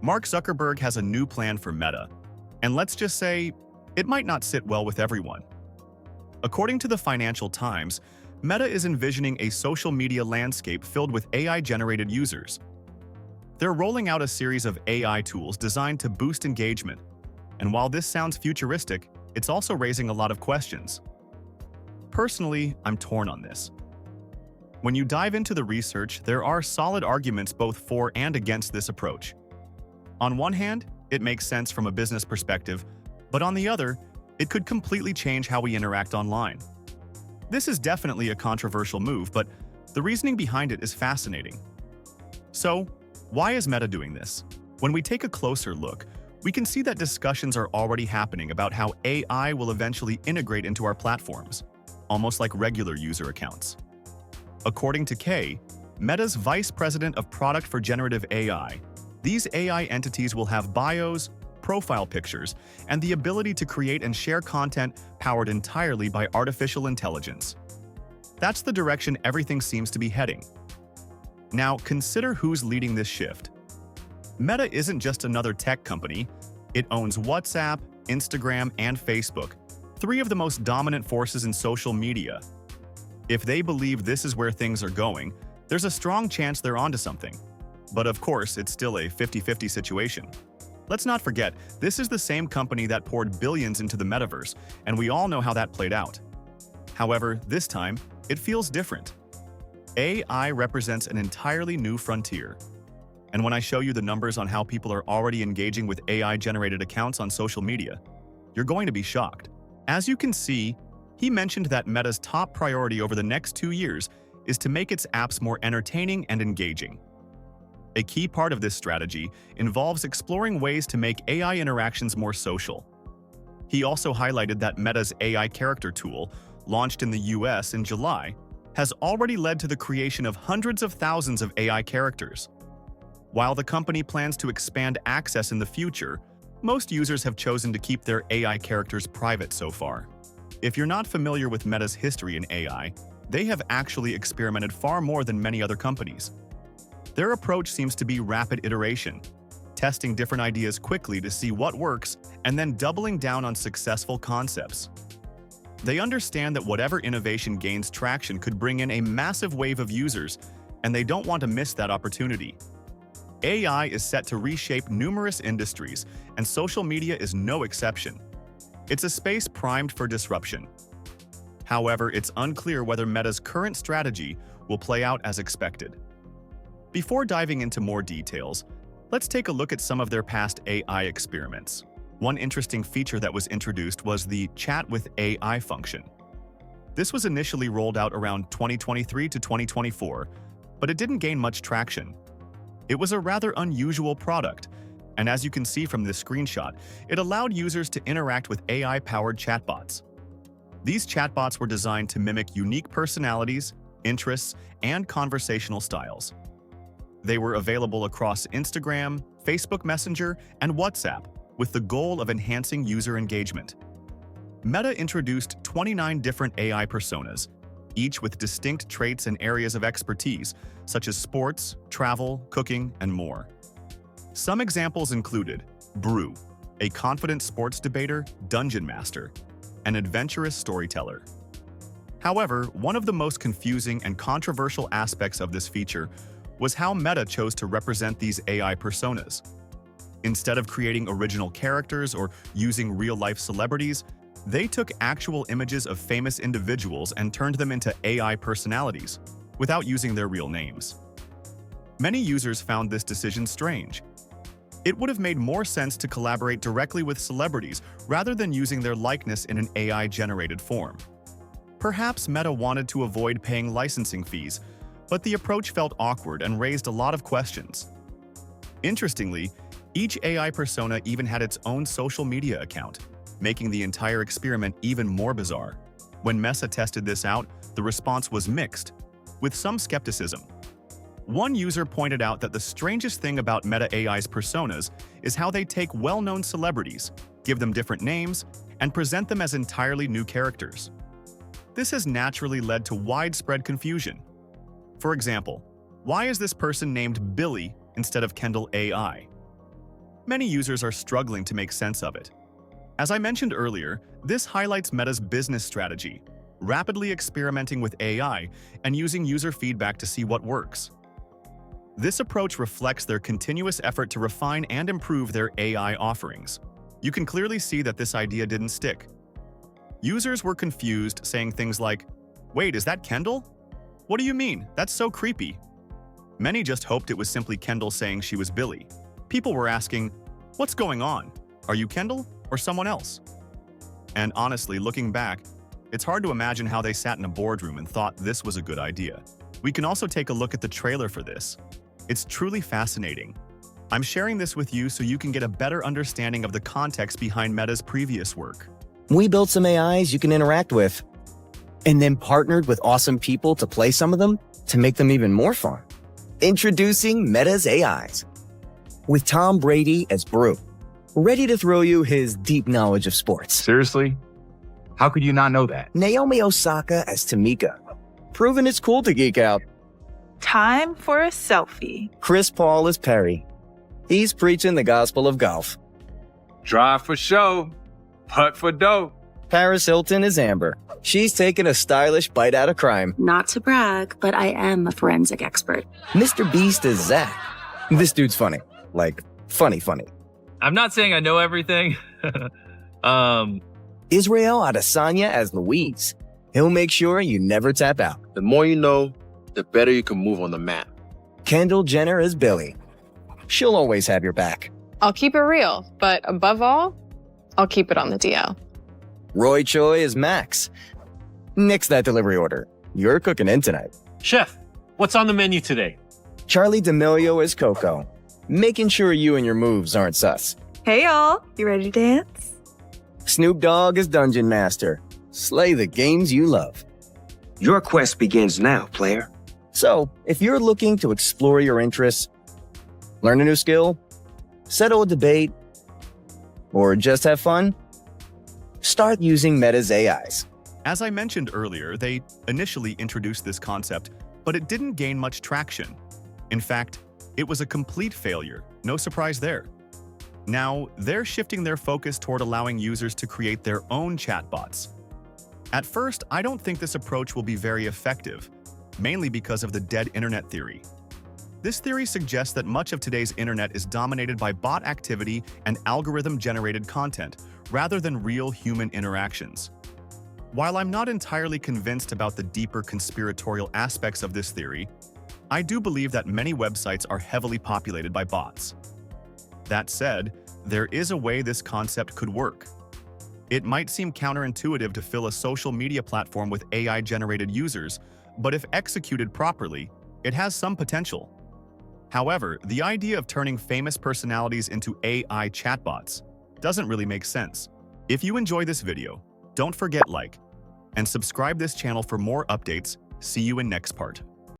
Mark Zuckerberg has a new plan for Meta, and let's just say, it might not sit well with everyone. According to the Financial Times, Meta is envisioning a social media landscape filled with AI-generated users. They're rolling out a series of AI tools designed to boost engagement, and while this sounds futuristic, it's also raising a lot of questions. Personally, I'm torn on this. When you dive into the research, there are solid arguments both for and against this approach. On one hand, it makes sense from a business perspective, but on the other, it could completely change how we interact online. This is definitely a controversial move, but the reasoning behind it is fascinating. So, why is Meta doing this? When we take a closer look, we can see that discussions are already happening about how AI will eventually integrate into our platforms, almost like regular user accounts. According to Kay, Meta's Vice President of Product for Generative AI, these AI entities will have bios, profile pictures, and the ability to create and share content powered entirely by artificial intelligence. That's the direction everything seems to be heading. Now, consider who's leading this shift. Meta isn't just another tech company. It owns WhatsApp, Instagram, and Facebook, three of the most dominant forces in social media. If they believe this is where things are going, there's a strong chance they're onto something. But of course, it's still a 50-50 situation. Let's not forget, this is the same company that poured billions into the metaverse, and we all know how that played out. However, this time, it feels different. AI represents an entirely new frontier. And when I show you the numbers on how people are already engaging with AI-generated accounts on social media, you're going to be shocked. As you can see, he mentioned that Meta's top priority over the next 2 years is to make its apps more entertaining and engaging. A key part of this strategy involves exploring ways to make AI interactions more social. He also highlighted that Meta's AI character tool, launched in the US in July, has already led to the creation of hundreds of thousands of AI characters. While the company plans to expand access in the future, most users have chosen to keep their AI characters private so far. If you're not familiar with Meta's history in AI, they have actually experimented far more than many other companies. Their approach seems to be rapid iteration, testing different ideas quickly to see what works and then doubling down on successful concepts. They understand that whatever innovation gains traction could bring in a massive wave of users, and they don't want to miss that opportunity. AI is set to reshape numerous industries, and social media is no exception. It's a space primed for disruption. However, it's unclear whether Meta's current strategy will play out as expected. Before diving into more details, let's take a look at some of their past AI experiments. One interesting feature that was introduced was the Chat with AI function. This was initially rolled out around 2023 to 2024, but it didn't gain much traction. It was a rather unusual product, and as you can see from this screenshot, it allowed users to interact with AI-powered chatbots. These chatbots were designed to mimic unique personalities, interests, and conversational styles. They were available across Instagram, Facebook Messenger, and WhatsApp, with the goal of enhancing user engagement. Meta introduced 29 different AI personas, each with distinct traits and areas of expertise, such as sports, travel, cooking, and more. Some examples included Brew, a confident sports debater, dungeon master, an adventurous storyteller. However, one of the most confusing and controversial aspects of this feature was how Meta chose to represent these AI personas. Instead of creating original characters or using real-life celebrities, they took actual images of famous individuals and turned them into AI personalities, without using their real names. Many users found this decision strange. It would have made more sense to collaborate directly with celebrities rather than using their likeness in an AI-generated form. Perhaps Meta wanted to avoid paying licensing fees, but the approach felt awkward and raised a lot of questions. Interestingly, each AI persona even had its own social media account, making the entire experiment even more bizarre. When Meta tested this out, the response was mixed, with some skepticism. One user pointed out that the strangest thing about Meta AI's personas is how they take well-known celebrities, give them different names, and present them as entirely new characters. This has naturally led to widespread confusion. For example, why is this person named Billy instead of Kendall AI? many users are struggling to make sense of it. As I mentioned earlier, this highlights Meta's business strategy, rapidly experimenting with AI and using user feedback to see what works. This approach reflects their continuous effort to refine and improve their AI offerings. You can clearly see that this idea didn't stick. Users were confused, saying things like, "Wait, is that Kendall? What do you mean? That's so creepy." Many just hoped it was simply Kendall saying she was Billy. People were asking, "What's going on? Are you Kendall or someone else?" And honestly, looking back, it's hard to imagine how they sat in a boardroom and thought this was a good idea. We can also take a look at the trailer for this. It's truly fascinating. I'm sharing this with you so you can get a better understanding of the context behind Meta's previous work. We built some AIs you can interact with, and then partnered with awesome people to play some of them to make them even more fun. Introducing Meta's AIs. With Tom Brady as Brew, ready to throw you his deep knowledge of sports. Seriously? How could you not know that? Naomi Osaka as Tamika, proving it's cool to geek out. Time for a selfie. Chris Paul as Perry. He's preaching the gospel of golf. Drive for show, putt for dough. Paris Hilton is Amber. She's taking a stylish bite out of crime. Not to brag, but I am a forensic expert. Mr. Beast is Zach. This dude's funny. Like, funny. I'm not saying I know everything. Israel Adesanya as Louise. He'll make sure you never tap out. The more you know, the better you can move on the map. Kendall Jenner as Billy. She'll always have your back. I'll keep it real, but above all, I'll keep it on the DL. Roy Choi as Max. Nix that delivery order. You're cooking in tonight. Chef, what's on the menu today? Charlie D'Amelio as Coco. Making sure you and your moves aren't sus. Hey y'all, you ready to dance? Snoop Dogg as Dungeon Master. Slay the games you love. Your quest begins now, player. So, if you're looking to explore your interests, learn a new skill, settle a debate, or just have fun, start using Meta's AIs. As I mentioned earlier, they initially introduced this concept, but it didn't gain much traction. In fact, it was a complete failure. No surprise there. Now, they're shifting their focus toward allowing users to create their own chatbots. At first, I don't think this approach will be very effective, mainly because of the dead internet theory. This theory suggests that much of today's internet is dominated by bot activity and algorithm-generated content, rather than real human interactions. While I'm not entirely convinced about the deeper conspiratorial aspects of this theory, I do believe that many websites are heavily populated by bots. That said, there is a way this concept could work. It might seem counterintuitive to fill a social media platform with AI-generated users, but if executed properly, it has some potential. However, the idea of turning famous personalities into AI chatbots doesn't really make sense. If you enjoy this video, don't forget like and subscribe this channel for more updates. See you in next part.